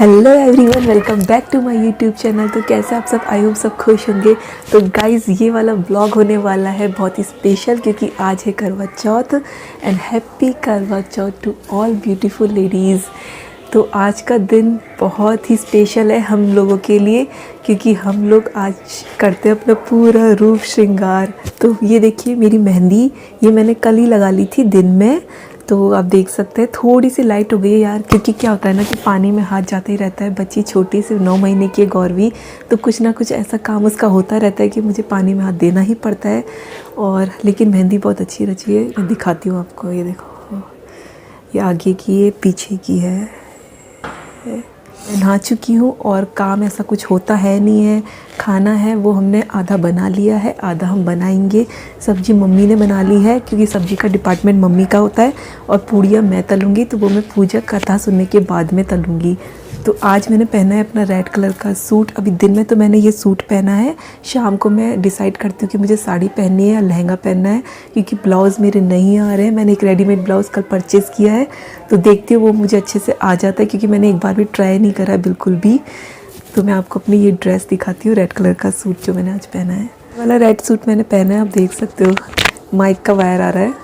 Hello everyone, welcome back to my YouTube channel. तो कैसे आप सब? आई होप सब खुश होंगे। तो गाइज़, ये वाला ब्लॉग होने वाला है बहुत ही स्पेशल, क्योंकि आज है करवा चौथ। एंड हैप्पी करवा चौथ टू ऑल ब्यूटीफुल लेडीज़। तो आज का दिन बहुत ही स्पेशल है हम लोगों के लिए, क्योंकि हम लोग आज करते हैं अपना पूरा रूप श्रृंगार। तो ये देखिए मेरी मेहंदी, ये मैंने कल ही लगा ली थी दिन में। तो आप देख सकते हैं थोड़ी सी लाइट हो गई है यार, क्योंकि क्या होता है ना कि पानी में हाथ जाता ही रहता है। बच्ची छोटी सी 9 महीने की है गौरवी, तो कुछ ना कुछ ऐसा काम उसका होता रहता है कि मुझे पानी में हाथ देना ही पड़ता है। और लेकिन मेहंदी बहुत अच्छी रची है, मैं दिखाती हूँ आपको। ये देखो, ये आगे की है, पीछे की है। मैं नहा चुकी हूँ और काम ऐसा कुछ होता है नहीं है। खाना है वो हमने आधा बना लिया है, आधा हम बनाएंगे। सब्जी मम्मी ने बना ली है, क्योंकि सब्जी का डिपार्टमेंट मम्मी का होता है। और पूड़ियाँ मैं तलूँगी, तो वो मैं पूजा कथा सुनने के बाद में तलूँगी। तो आज मैंने पहना है अपना रेड कलर का सूट। अभी दिन में तो मैंने ये सूट पहना है, शाम को मैं डिसाइड करती हूँ कि मुझे साड़ी पहननी है या लहंगा पहनना है, क्योंकि ब्लाउज़ मेरे नहीं आ रहे हैं। मैंने एक रेडीमेड ब्लाउज़ कल परचेज़ किया है, तो देखती हूँ वो मुझे अच्छे से आ जाता है, क्योंकि मैंने एक बार भी ट्राई नहीं करा है बिल्कुल भी। तो मैं आपको अपनी ये ड्रेस दिखाती हूँ, रेड कलर का सूट जो मैंने आज पहना है। वाला रेड सूट मैंने पहना है, आप देख सकते हो। माइक का वायर आ रहा है।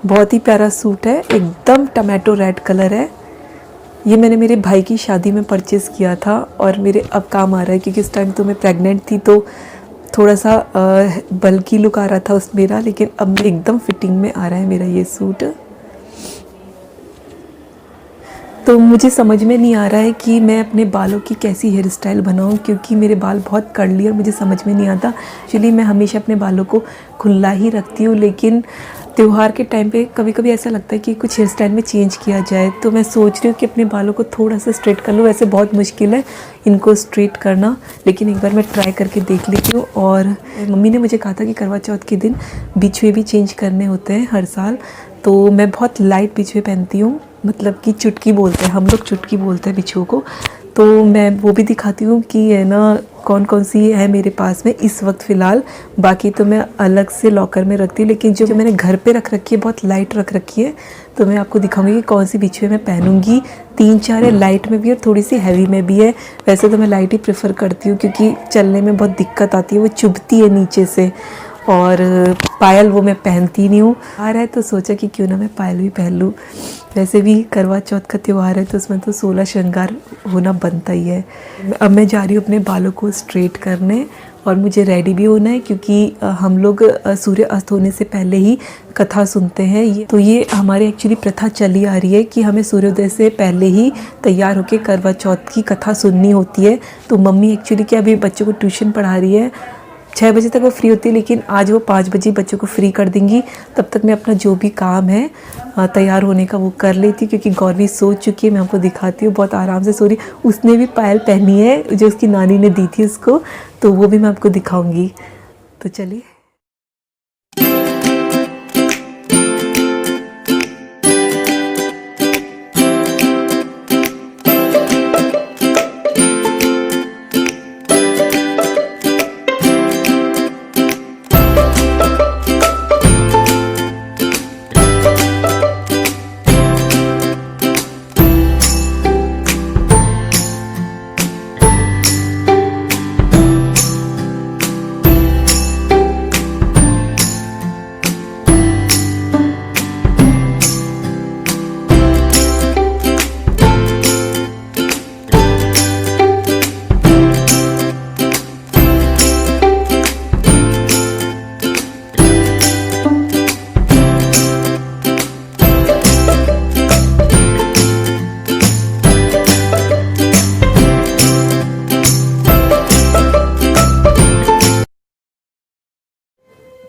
बहुत ही प्यारा सूट है, एकदम टमाटो रेड कलर है। ये मैंने मेरे भाई की शादी में परचेज़ किया था और मेरे अब काम आ रहा है, क्योंकि इस टाइम तो मैं प्रेग्नेंट थी, तो थोड़ा सा बल्की लुक आ रहा था उस मेरा। लेकिन अब एकदम फिटिंग में आ रहा है मेरा ये सूट। तो मुझे समझ में नहीं आ रहा है कि मैं अपने बालों की कैसी हेयर स्टाइल बनाऊं, क्योंकि मेरे बाल बहुत कर्ली और मुझे समझ में नहीं आता। एक्चुअली मैं हमेशा अपने बालों को खुला ही रखती हूँ, लेकिन त्यौहार के टाइम पे कभी कभी ऐसा लगता है कि कुछ हेयर स्टाइल में चेंज किया जाए। तो मैं सोच रही हूँ कि अपने बालों को थोड़ा सा स्ट्रेट कर लूँ। वैसे बहुत मुश्किल है इनको स्ट्रेट करना, लेकिन एक बार मैं ट्राई करके देख लेती हूँ। और मम्मी ने मुझे कहा था कि करवा चौथ के दिन बिछुए भी चेंज करने होते हैं हर साल। तो मैं बहुत लाइट बिछुए पहनती हूँ, मतलब कि चुटकी बोलते हैं हम लोग, चुटकी बोलते हैं बिछुओं को। तो मैं वो भी दिखाती हूँ कि है ना कौन कौन सी है मेरे पास में इस वक्त फ़िलहाल। बाकी तो मैं अलग से लॉकर में रखती हूँ, लेकिन जो मैंने घर पे रख रखी है बहुत लाइट रख रखी है। तो मैं आपको दिखाऊंगी कि कौन सी बिछुए मैं पहनूंगी। 3-4 है, लाइट में भी और थोड़ी सी हैवी में भी है। वैसे तो मैं लाइट ही प्रेफर करती हूँ, क्योंकि चलने में बहुत दिक्कत आती है, वो चुभती है नीचे से। और पायल वो मैं पहनती नहीं हूँ। आ रहा है तो सोचा कि क्यों ना मैं पायल भी पहन लूँ। वैसे भी करवा चौथ का त्यौहार है, तो उसमें तो 16 श्रृंगार होना बनता ही है। अब मैं जा रही हूँ अपने बालों को स्ट्रेट करने, और मुझे रेडी भी होना है, क्योंकि हम लोग सूर्य अस्त होने से पहले ही कथा सुनते हैं। ये हमारे एक्चुअली प्रथा चली आ रही है कि हमें सूर्योदय से पहले ही तैयार होकर करवा चौथ की कथा सुननी होती है। तो मम्मी एक्चुअली क्या अभी बच्चों को ट्यूशन पढ़ा रही है, 6 बजे तक वो फ्री होती है, लेकिन आज वो 5 बजे बच्चों को फ्री कर देंगी। तब तक मैं अपना जो भी काम है तैयार होने का वो कर लेती, क्योंकि गौरवी सो चुकी है। मैं आपको दिखाती हूँ, बहुत आराम से सो रही। उसने भी पायल पहनी है जो उसकी नानी ने दी थी उसको, तो वो भी मैं आपको दिखाऊंगी। तो चलिए।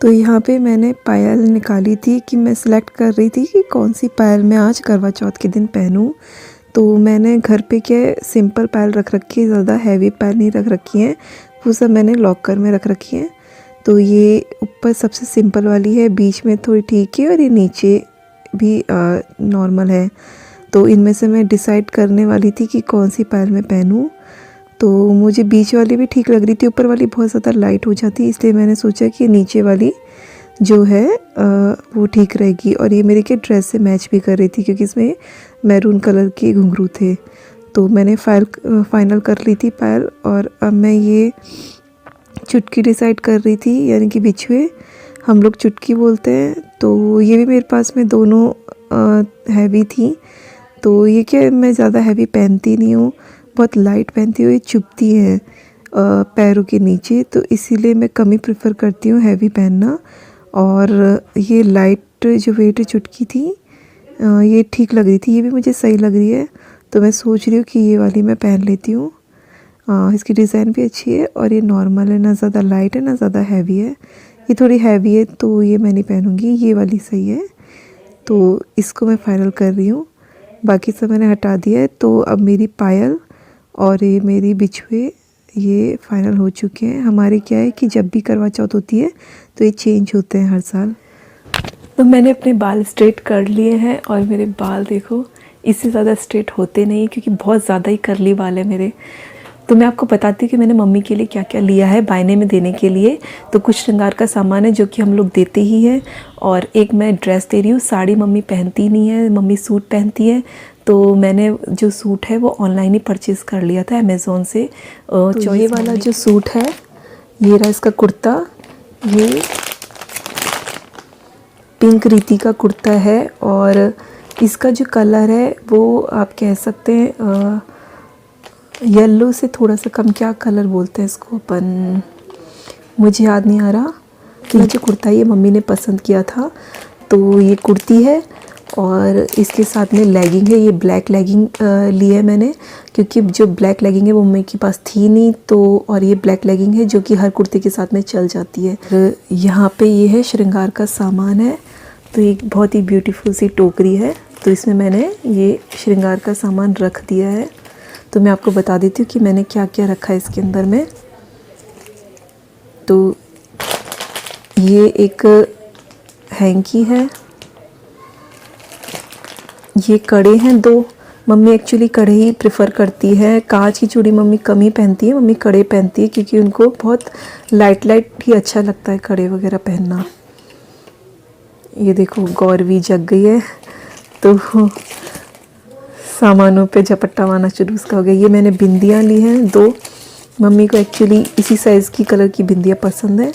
तो यहाँ पे मैंने पायल निकाली थी कि मैं सिलेक्ट कर रही थी कि कौन सी पायल मैं आज करवा चौथ के दिन पहनूं। तो मैंने घर पे क्या सिंपल पायल रख रखी है, ज़्यादा हैवी पायल नहीं रख रखी है। वो सब मैंने लॉकर में रख रखी है। तो ये ऊपर सबसे सिंपल वाली है, बीच में थोड़ी ठीक है, और ये नीचे भी नॉर्मल है। तो इनमें से मैं डिसाइड करने वाली थी कि कौन सी पायल मैं पहनूं। तो मुझे बीच वाली भी ठीक लग रही थी, ऊपर वाली बहुत ज़्यादा लाइट हो जाती, इसलिए मैंने सोचा कि नीचे वाली जो है वो ठीक रहेगी। और ये मेरे के ड्रेस से मैच भी कर रही थी क्योंकि इसमें मैरून कलर के घुंघरू थे। तो मैंने फाइनल कर ली थी पायल। और अब मैं ये चुटकी डिसाइड कर रही थी, यानी कि बिछुए हम लोग चुटकी बोलते हैं। तो ये भी मेरे पास में दोनों हैवी थी। तो ये क्या, मैं ज़्यादा हैवी पहनती नहीं हूँ, बहुत लाइट पहनती हूँ। ये चुभती हैं पैरों के नीचे, तो इसीलिए मैं कम ही प्रेफर करती हूँ हैवी पहनना। और ये लाइट जो वेट चुटकी थी ये ठीक लग रही थी, ये भी मुझे सही लग रही है। तो मैं सोच रही हूँ कि ये वाली मैं पहन लेती हूँ। इसकी डिज़ाइन भी अच्छी है और ये नॉर्मल है, ना ज़्यादा लाइट है ना ज़्यादा हैवी है। ये थोड़ी हैवी है तो ये मैं नहीं पहनूँगी, ये वाली सही है। तो इसको मैं फ़ाइनल कर रही हूँ, बाकी सब मैंने हटा दिया है। तो अब मेरी पायल और ये मेरी बिछुए ये फ़ाइनल हो चुके हैं। हमारे क्या है कि जब भी करवा चौथ होती है तो ये चेंज होते हैं हर साल। तो मैंने अपने बाल स्ट्रेट कर लिए हैं और मेरे बाल देखो इससे ज़्यादा स्ट्रेट होते नहीं क्योंकि बहुत ज़्यादा ही कर्ली बाल है मेरे। तो मैं आपको बताती हूँ कि मैंने मम्मी के लिए क्या क्या लिया है बायने में देने के लिए। तो कुछ श्रृंगार का सामान है जो कि हम लोग देते ही हैं, और एक मैं ड्रेस दे रही हूँ। साड़ी मम्मी पहनती नहीं है, मम्मी सूट पहनती है। तो मैंने जो सूट है वो ऑनलाइन ही परचेज़ कर लिया था अमेज़ोन से। तो ये वाला जो सूट है, ये रहा इसका कुर्ता। ये पिंक रीति का कुर्ता है और इसका जो कलर है वो आप कह सकते हैं येलो से थोड़ा सा कम, क्या कलर बोलते हैं इसको अपन, मुझे याद नहीं आ रहा। ये जो कुर्ता ये मम्मी ने पसंद किया था, तो ये कुर्ती है और इसके साथ में लेगिंग है। ये ब्लैक लेगिंग ली है मैंने क्योंकि जो ब्लैक लेगिंग है वो मम्मी के पास थी नहीं। तो और ये ब्लैक लेगिंग है जो कि हर कुर्ते के साथ में चल जाती है। यहाँ पे ये है श्रृंगार का सामान है। तो एक बहुत ही ब्यूटीफुल सी टोकरी है, तो इसमें मैंने ये श्रृंगार का सामान रख दिया है। तो मैं आपको बता देती हूँ कि मैंने क्या क्या रखा है इसके अंदर में। तो ये एक हैंकी है, ये कड़े हैं दो। मम्मी एक्चुअली कड़े ही प्रेफर करती है, कांच की चूड़ी मम्मी कम ही पहनती है, मम्मी कड़े पहनती है क्योंकि उनको बहुत लाइट ही अच्छा लगता है कड़े वगैरह पहनना। ये देखो गौरवी जग गई है तो सामानों पे झपट्टा मारना शुरू उसका हो गया। ये मैंने बिंदियाँ ली हैं दो, मम्मी को एक्चुअली इसी साइज़ की कलर की बिंदियाँ पसंद है।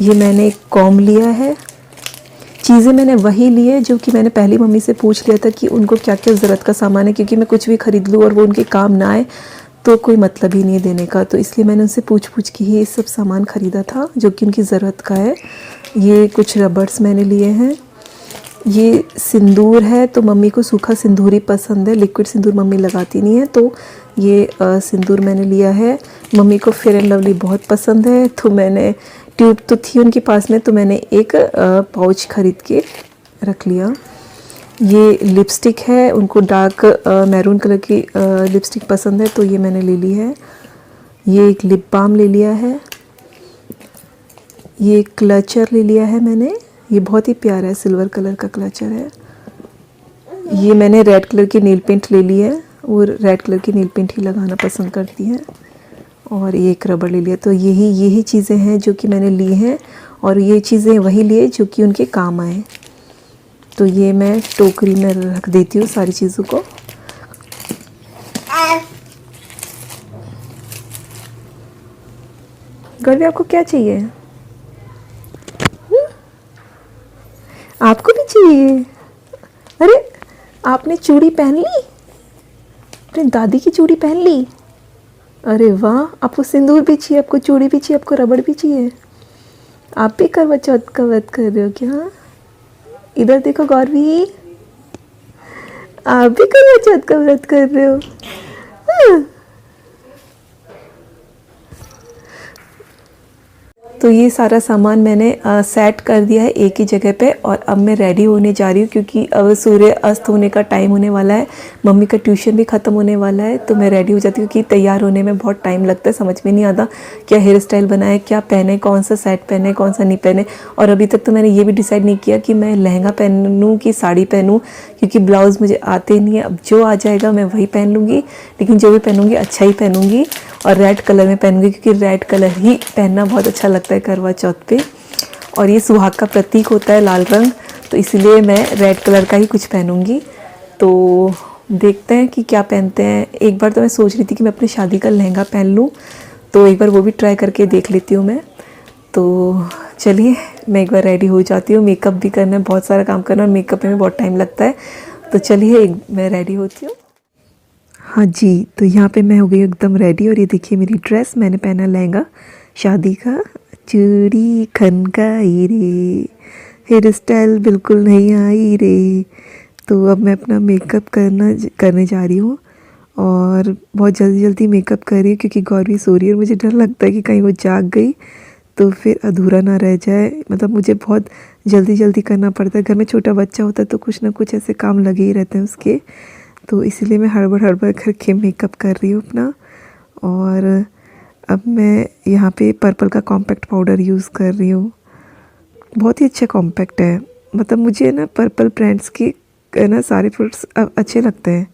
ये मैंने एक कॉम लिया है। चीज़ें मैंने वही ली है जो कि मैंने पहले मम्मी से पूछ लिया था कि उनको क्या क्या ज़रूरत का सामान है, क्योंकि मैं कुछ भी ख़रीद लूँ और वो उनके काम ना आए तो कोई मतलब ही नहीं है देने का। तो इसलिए मैंने उनसे पूछ के ही ये सब सामान ख़रीदा था जो कि उनकी ज़रूरत का है। ये कुछ रबर्स मैंने लिए हैं। ये सिंदूर है, तो मम्मी को सूखा सिंदूर ही पसंद है, लिक्विड सिंदूर मम्मी लगाती नहीं है। तो ये सिंदूर मैंने लिया है। मम्मी को फेयर एंड लवली बहुत पसंद है, तो मैंने ट्यूब तो थी उनके पास में, तो मैंने एक पाउच ख़रीद के रख लिया। ये लिपस्टिक है, उनको डार्क मैरून कलर की लिपस्टिक पसंद है, तो ये मैंने ले ली है। ये एक लिप बाम ले लिया है। ये क्लचर ले लिया है मैंने, ये बहुत ही प्यारा है, सिल्वर कलर का क्लचर है। ये मैंने रेड कलर की नील पेंट ले ली है, वो रेड कलर की नील पेंट ही लगाना पसंद करती हैं। और ये एक रबड़ ले लिया। तो यही चीज़ें हैं जो कि मैंने ली हैं, और ये चीज़ें वही लिए जो कि उनके काम आए। तो ये मैं टोकरी में रख देती हूँ सारी चीज़ों को। गौरवी आपको क्या चाहिए? आपको भी चाहिए? अरे आपने चूड़ी पहन ली, अपनी दादी की चूड़ी पहन ली। अरे वाह, आपको सिंदूर भी चाहिए, आपको चूड़ी भी चाहिए, आपको रबड़ भी चाहिए। आप भी करवा चौथ का व्रत कर रहे हो क्या? इधर देखो गौरवी, आप भी करवा चौथ का व्रत कर रहे हो। हाँ। तो ये सारा सामान मैंने सेट कर दिया है एक ही जगह पे, और अब मैं रेडी होने जा रही हूँ क्योंकि अब सूर्य अस्त होने का टाइम होने वाला है। मम्मी का ट्यूशन भी ख़त्म होने वाला है, तो मैं रेडी हो जाती हूँ क्योंकि तैयार होने में बहुत टाइम लगता है। समझ में नहीं आता क्या हेयर स्टाइल बनाए, क्या पहने, कौन सा सेट पहने, कौन सा नहीं पहने। और अभी तक तो मैंने ये भी डिसाइड नहीं किया कि मैं लहंगा पहनूँ कि साड़ी पहनूँ, क्योंकि ब्लाउज़ मुझे आते नहीं है। अब जो आ जाएगा मैं वही पहन लूँगी, लेकिन जो भी पहनूँगी अच्छा ही पहनूँगी, और रेड कलर में पहनूँगी क्योंकि रेड कलर ही पहनना बहुत अच्छा लगता है करवा चौथ पे। और ये सुहाग का प्रतीक होता है लाल रंग, तो इसलिए मैं रेड कलर का ही कुछ पहनूंगी। तो देखते हैं कि क्या पहनते हैं। एक बार तो मैं सोच रही थी कि मैं अपनी शादी का लहंगा पहन लूँ, तो एक बार वो भी ट्राई करके देख लेती हूँ मैं। तो चलिए मैं एक बार रेडी हो जाती हूँ। मेकअप भी करना है, बहुत सारा काम करना है और मेकअप में बहुत टाइम लगता है। तो चलिए मैं रेडी होती हूँ। हाँ जी, तो यहाँ पे मैं हो गई एकदम रेडी। और ये देखिए मेरी ड्रेस, मैंने पहना लहंगा शादी का। चूड़ी खनकाई रे, हेयर स्टाइल बिल्कुल नहीं आई रे। तो अब मैं अपना मेकअप करने जा रही हूँ और बहुत जल्दी जल्दी मेकअप कर रही हूँ क्योंकि गौरवी सो रही है और मुझे डर लगता है कि कहीं वो जाग गई तो फिर अधूरा ना रह जाए। मतलब मुझे बहुत जल्दी जल्दी करना पड़ता है। घर में छोटा बच्चा होता है तो कुछ ना कुछ ऐसे काम लगे ही रहते हैं उसके, तो इसीलिए मैं हड़बड़ करके मेकअप कर रही हूँ अपना। और अब मैं यहाँ पे पर्पल का कॉम्पैक्ट पाउडर यूज़ कर रही हूँ। बहुत ही अच्छा कॉम्पैक्ट है। मतलब मुझे ना पर्पल ब्रांड्स के ना सारे प्रोडक्ट्स अच्छे लगते हैं।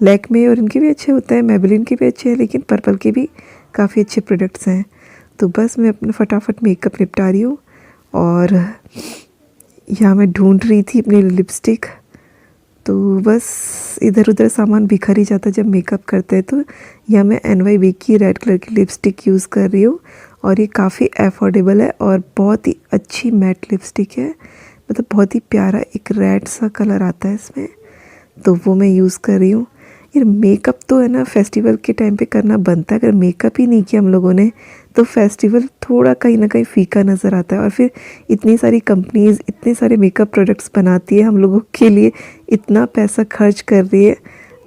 लैक्मे और इनके भी अच्छे होते हैं, मेबेलिन के भी अच्छे हैं, लेकिन पर्पल के भी काफ़ी अच्छे प्रोडक्ट्स हैं। तो बस मैं अपना फटाफट मेकअप निपटा रही हूँ। और यहाँ मैं ढूंढ रही थी अपनी लिपस्टिक, तो बस इधर उधर सामान बिखर ही जाता है जब मेकअप करते हैं। तो यहाँ मैं NYB की रेड कलर की लिपस्टिक यूज़ कर रही हूँ और ये काफ़ी अफोर्डेबल है और बहुत ही अच्छी मैट लिपस्टिक है। मतलब बहुत ही प्यारा एक रेड सा कलर आता है इसमें, तो वो मैं यूज़ कर रही हूँ। यार मेकअप तो है ना फेस्टिवल के टाइम पे करना बनता है। अगर मेकअप ही नहीं किया हम लोगों ने तो फेस्टिवल थोड़ा कहीं ना कहीं फीका नज़र आता है। और फिर इतनी सारी कंपनीज़ इतने सारे मेकअप प्रोडक्ट्स बनाती है, हम लोगों के लिए इतना पैसा खर्च कर रही है,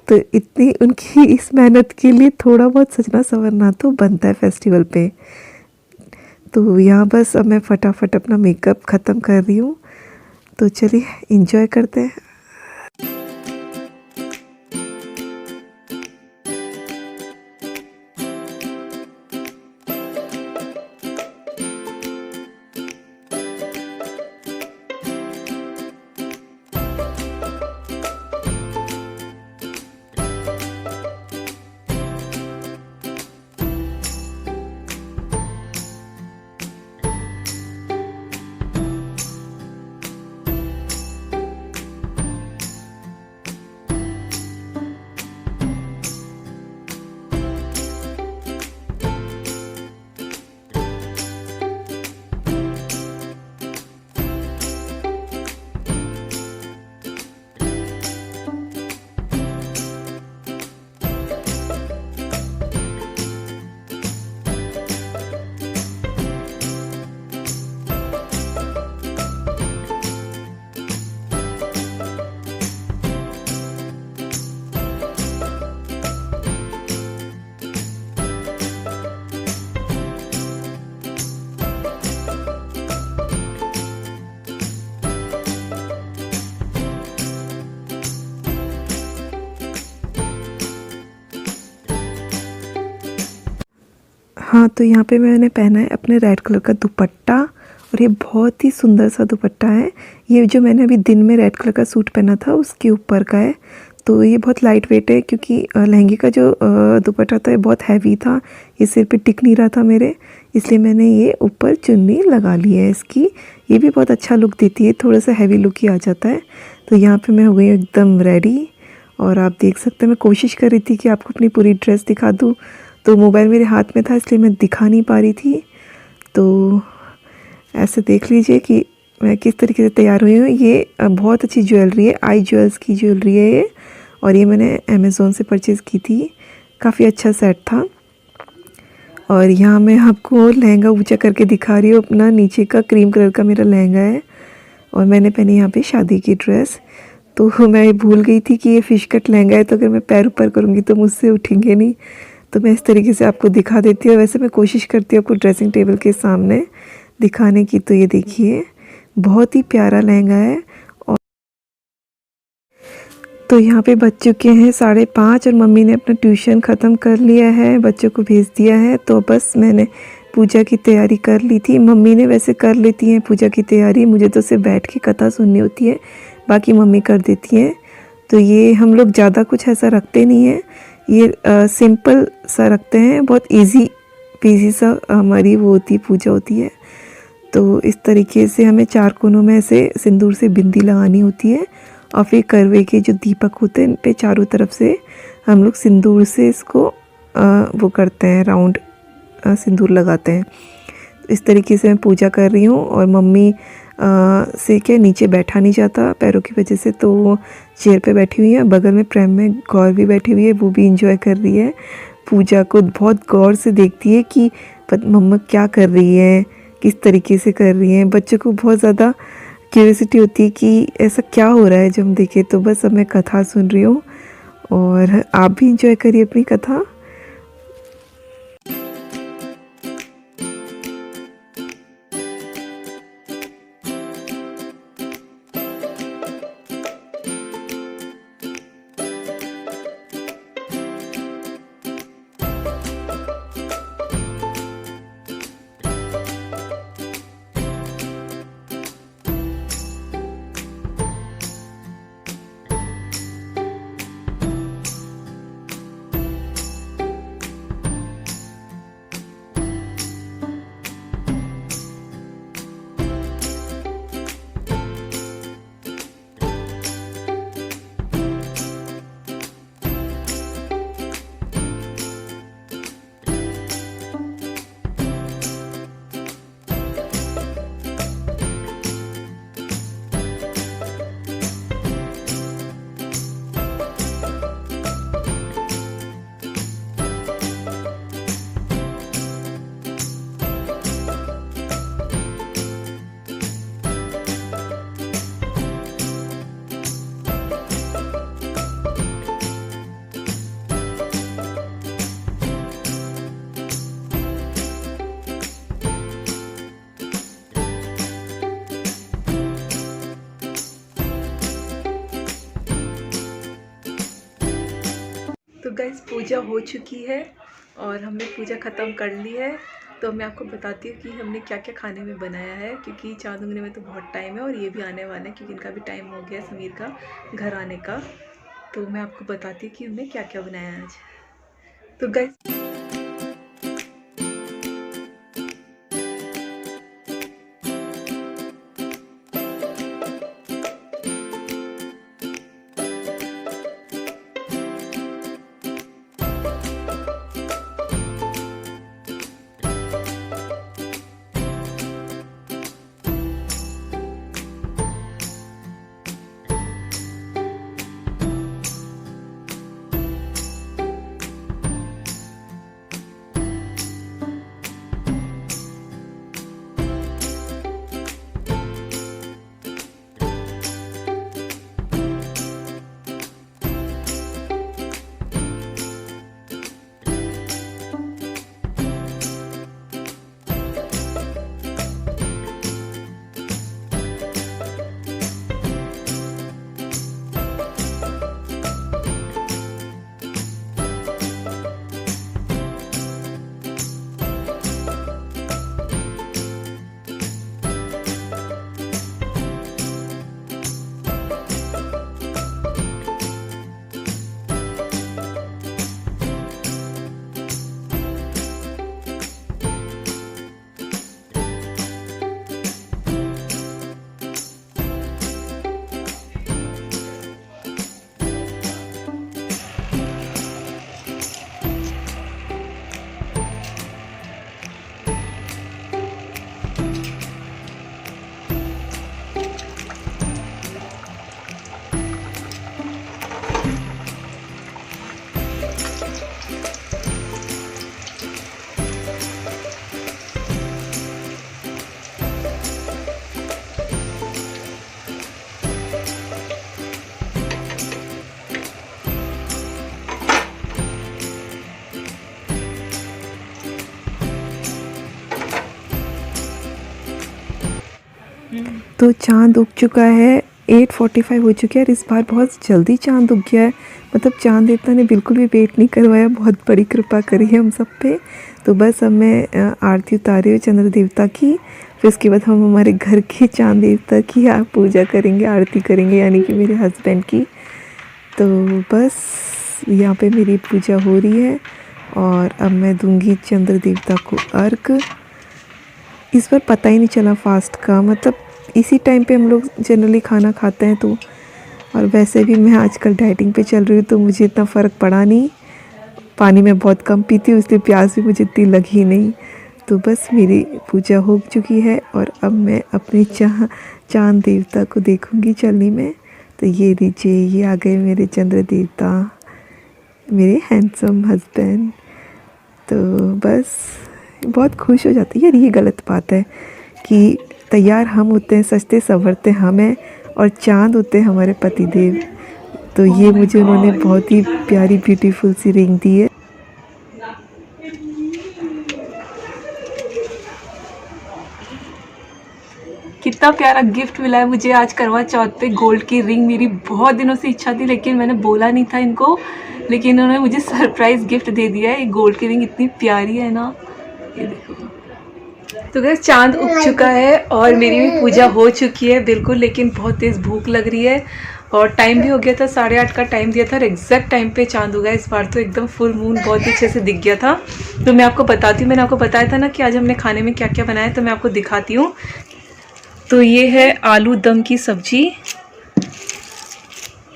तो इतनी उनकी इस मेहनत के लिए थोड़ा बहुत सजना संवरना तो बनता है फेस्टिवल पे। तो यहाँ बस अब मैं फटाफट अपना मेकअप ख़त्म कर रही हूँ। तो चलिए इंजॉय करते हैं। हाँ, तो यहाँ पे मैंने पहना है अपने रेड कलर का दुपट्टा और ये बहुत ही सुंदर सा दुपट्टा है। ये जो मैंने अभी दिन में रेड कलर का सूट पहना था उसके ऊपर का है। तो ये बहुत लाइट वेट है क्योंकि लहंगे का जो दुपट्टा था ये बहुत हैवी था, ये सिर पे टिक नहीं रहा था मेरे, इसलिए मैंने ये ऊपर चुन्नी लगा ली है इसकी। ये भी बहुत अच्छा लुक देती है, थोड़ा सा हैवी लुक ही आ जाता है। तो यहाँ पे मैं हो गई एकदम रेडी और आप देख सकते हैं मैं कोशिश कर रही थी कि आपको अपनी पूरी ड्रेस दिखा दूँ, तो मोबाइल मेरे हाथ में था इसलिए मैं दिखा नहीं पा रही थी। तो ऐसे देख लीजिए कि मैं किस तरीके से तैयार हुई हूँ। ये बहुत अच्छी ज्वेलरी है, आई ज्वेल्स की ज्वेलरी है ये, और ये मैंने अमेज़ोन से परचेज़ की थी। काफ़ी अच्छा सेट था। और यहाँ मैं आपको लहंगा ऊंचा करके दिखा रही हूँ अपना। नीचे का क्रीम कलर का मेरा लहंगा है और मैंने पहनी यहाँ पे शादी की ड्रेस। तो मैं भूल गई थी कि ये फ़िश कट लहंगा है, तो अगर मैं पैर ऊपर करूँगी तो मुझसे उठेंगे नहीं, तो मैं इस तरीके से आपको दिखा देती हूँ। वैसे मैं कोशिश करती हूँ आपको ड्रेसिंग टेबल के सामने दिखाने की। तो ये देखिए बहुत ही प्यारा लहंगा है। और तो यहाँ पे बज चुके हैं 5:30 और मम्मी ने अपना ट्यूशन ख़त्म कर लिया है, बच्चों को भेज दिया है। तो बस मैंने पूजा की तैयारी कर ली थी। मम्मी ने वैसे कर लेती हैं पूजा की तैयारी, मुझे तो सिर्फ बैठ के कथा सुननी होती है, बाकी मम्मी कर देती हैं। तो ये हम लोग ज़्यादा कुछ ऐसा रखते नहीं हैं, ये सिंपल सा रखते हैं, बहुत इजी पीजी सा हमारी वो होती पूजा होती है। तो इस तरीके से हमें 4 कोनों में ऐसे सिंदूर से बिंदी लगानी होती है और फिर करवे के जो दीपक होते हैं इन पे चारों तरफ से हम लोग सिंदूर से इसको वो करते हैं, राउंड सिंदूर लगाते हैं। इस तरीके से मैं पूजा कर रही हूँ और मम्मी से क्या नीचे बैठा नहीं जाता पैरों की वजह से, तो वो चेयर पे बैठी हुई है। बगल में प्रेम में गौर भी बैठी हुई है, वो भी इंजॉय कर रही है पूजा को, बहुत गौर से देखती है कि मम्मा क्या कर रही है, किस तरीके से कर रही हैं। बच्चों को बहुत ज़्यादा क्यूरियोसिटी होती है कि ऐसा क्या हो रहा है जो हम देखें। तो बस अब मैं कथा सुन रही हूँ और आप भी इंजॉय करिए अपनी कथा। तो गाइस पूजा हो चुकी है और हमने पूजा ख़त्म कर ली है। तो मैं आपको बताती हूँ कि हमने क्या क्या खाने में बनाया है, क्योंकि चाँद उगने में तो बहुत टाइम है और ये भी आने वाला है क्योंकि इनका भी टाइम हो गया समीर का घर आने का। तो मैं आपको बताती हूँ कि हमने क्या क्या बनाया आज। तो गाइस तो चाँद उग चुका है, 8:45 हो चुके हैं और इस बार बहुत जल्दी चाँद उग गया है। मतलब चाँद देवता ने बिल्कुल भी वेट नहीं करवाया, बहुत बड़ी कृपा करी है हम सब पे। तो बस अब मैं आरती उतारी हुई चंद्र देवता की, फिर उसके बाद हम हमारे घर के चाँद देवता की पूजा करेंगे, आरती करेंगे, यानी कि मेरे हस्बैंड की। तो बस यहाँ पे मेरी पूजा हो रही है और अब मैं दूंगी चंद्र देवता को अर्घ। इस बार पता ही नहीं चला फास्ट का, मतलब इसी टाइम पे हम लोग जनरली खाना खाते हैं तो। और वैसे भी मैं आजकल डाइटिंग पे चल रही हूँ तो मुझे इतना फ़र्क पड़ा नहीं। पानी मैं बहुत कम पीती हूँ इसलिए प्यास भी मुझे इतनी लगी नहीं। तो बस मेरी पूजा हो चुकी है और अब मैं अपने चांद देवता को देखूँगी चलनी में। तो ये लीजिए, ये आ गए मेरे चंद्र देवता, मेरे हैंडसम हस्बैंड। तो बस बहुत खुश हो जाती है। यार ये गलत बात है कि तैयार हम होते हैं, सजते संवरते हम हैं और चांद होते हैं हमारे पतिदेव। तो ये मुझे उन्होंने बहुत ही प्यारी ब्यूटीफुल सी रिंग दी है। कितना प्यारा गिफ्ट मिला है मुझे आज करवा चौथ पे, गोल्ड की रिंग। मेरी बहुत दिनों से इच्छा थी लेकिन मैंने बोला नहीं था इनको, लेकिन उन्होंने मुझे सरप्राइज गिफ्ट दे दिया है। ये गोल्ड की रिंग इतनी प्यारी है ना, ये देखो। तो गैस चांद उग चुका है और मेरी भी पूजा हो चुकी है बिल्कुल, लेकिन बहुत तेज़ भूख लग रही है और टाइम भी हो गया था, 8:30 का टाइम दिया था और एग्जैक्ट टाइम पे चांद उगा। इस बार तो एकदम फुल मून बहुत ही अच्छे से दिख गया था। तो मैं आपको बताती हूँ, मैंने आपको बताया था ना कि आज हमने खाने में क्या क्या बनाया, तो मैं आपको दिखाती हूँ। तो ये है आलू दम की सब्जी,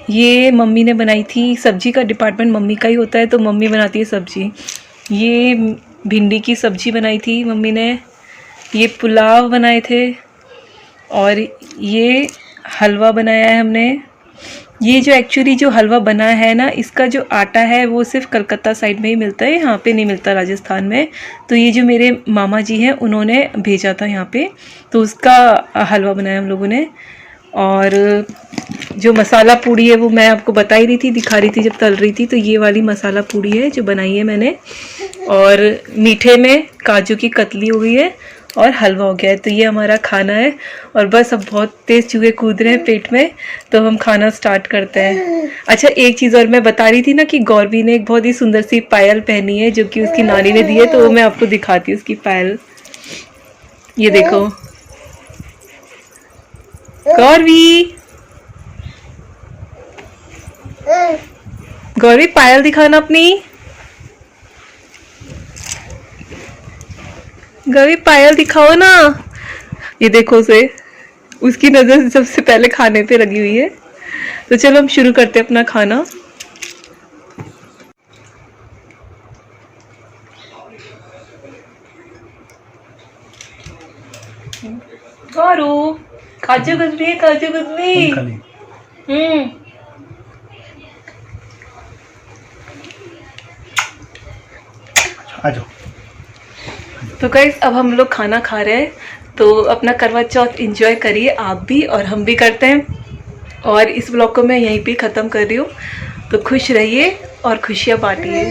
ये मम्मी ने बनाई थी। सब्जी का डिपार्टमेंट मम्मी का ही होता है तो मम्मी बनाती है सब्जी। ये भिंडी की सब्जी बनाई थी मम्मी ने, ये पुलाव बनाए थे और ये हलवा बनाया है हमने। ये जो एक्चुअली जो हलवा बना है ना, इसका जो आटा है वो सिर्फ कलकत्ता साइड में ही मिलता है, यहाँ पे नहीं मिलता राजस्थान में। तो ये जो मेरे मामा जी हैं उन्होंने भेजा था यहाँ पे, तो उसका हलवा बनाया हम लोगों ने। और जो मसाला पूड़ी है वो मैं आपको बता ही रही थी, दिखा रही थी जब तल रही थी। तो ये वाली मसाला पूड़ी है जो बनाई है मैंने। और मीठे में काजू की कतली हो गई है और हलवा हो गया है। तो ये हमारा खाना है और बस अब बहुत तेज़ चूहे कूद रहे हैं पेट में, तो हम खाना स्टार्ट करते हैं। अच्छा एक चीज़ और मैं बता रही थी ना कि गौरवी ने एक बहुत ही सुंदर सी पायल पहनी है जो कि उसकी नानी ने दी है, तो वो मैं आपको दिखाती हूँ उसकी पायल। ये देखो गौरवी, गौरवी पायल दिखाना अपनी। गौरवी पायल दिखाओ ना। ये देखो उसे, उसकी नज़र सबसे पहले खाने पे लगी हुई है। तो चलो हम शुरू करते हैं अपना खाना। गौरू काजू कतली है, काजू कतली। आ जाओ। तो गाइस अब हम लोग खाना खा रहे हैं, तो अपना करवा चौथ एंजॉय करिए आप भी और हम भी करते हैं। और इस ब्लॉग को मैं यहीं पे ख़त्म कर रही हूँ। तो खुश रहिए और खुशियाँ बांटिए।